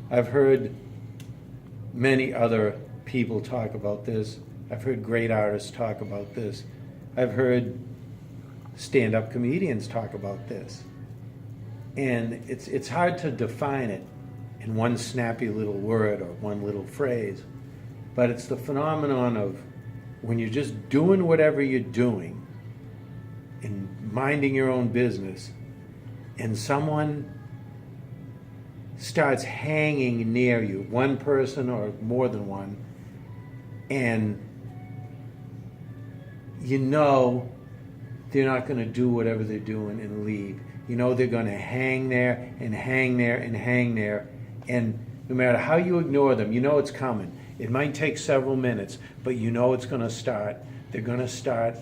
I've heard many other people talk about this. I've heard great artists talk about this. I've heard stand-up comedians talk about this. And it's hard to define it in one snappy little word or one little phrase, but it's the phenomenon of when you're just doing whatever you're doing and minding your own business, and someone starts hanging near you, one person or more than one, and you know they're not going to do whatever they're doing and leave. You know they're going to hang there and hang there and hang there, and no matter how you ignore them, you know it's coming. It might take several minutes, but you know it's going to start. They're going to start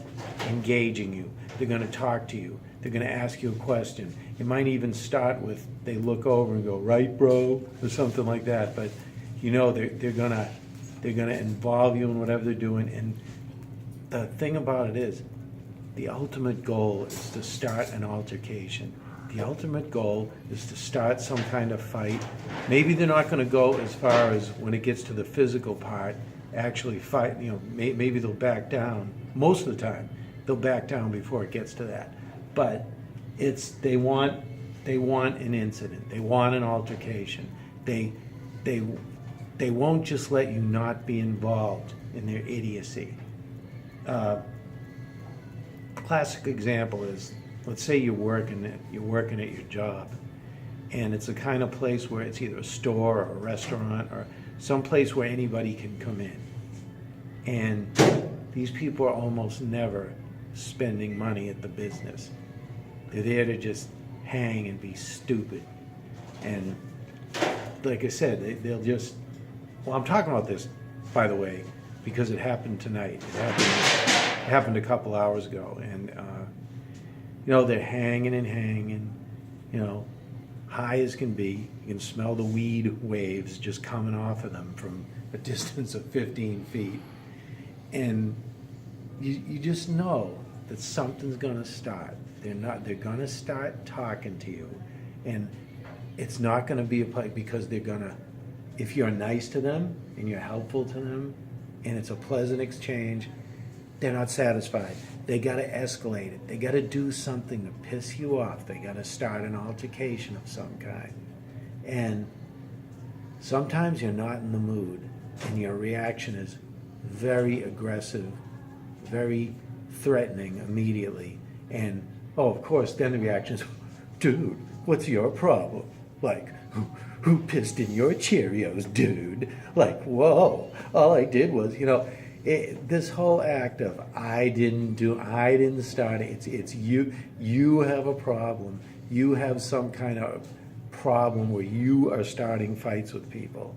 engaging you. They're going to talk to you. They're going to ask you a question. It might even start with they look over and go, "Right, bro," or something like that. But you know they're gonna involve you in whatever they're doing. And the thing about it is, the ultimate goal is to start an altercation. The ultimate goal is to start some kind of fight. Maybe they're not going to go as far as when it gets to the physical part, actually fight. You know, maybe they'll back down. Most of the time, they'll back down before it gets to that. But they want an incident. They want an altercation. They won't just let you not be involved in their idiocy. Classic example is, let's say you're working at your job, and it's the kind of place where it's either a store or a restaurant or some place where anybody can come in. And these people are almost never spending money at the business. They're there to just hang and be stupid. And like I said, they'll just, well, I'm talking about this, by the way, because it happened tonight. It happened a couple hours ago. And, you know, they're hanging and hanging, you know, high as can be. You can smell the weed waves just coming off of them from a distance of 15 feet. And you just know that something's going to start. They're going to start talking to you. And it's not going to be because they're going to, if you're nice to them and you're helpful to them and it's a pleasant exchange, they're not satisfied. They got to escalate it. They got to do something to piss you off. They got to start an altercation of some kind. And sometimes you're not in the mood and your reaction is very aggressive, very threatening immediately. And, oh, of course, then the reaction is, "Dude, what's your problem? Like, who pissed in your Cheerios, dude?" Like, whoa, all I did was, you know, this whole act of I didn't start it, it's you have a problem. You have some kind of problem where you are starting fights with people.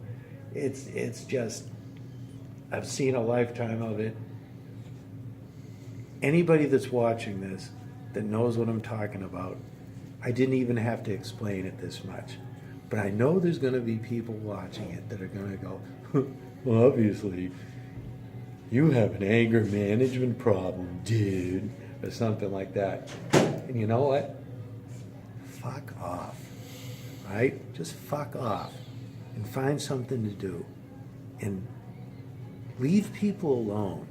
It's just, I've seen a lifetime of it. Anybody that's watching this that knows what I'm talking about, I didn't even have to explain it this much. But I know there's going to be people watching it that are going to go, "Well, obviously, you have an anger management problem, dude," or something like that. And you know what? Fuck off, right? Just fuck off and find something to do. And leave people alone.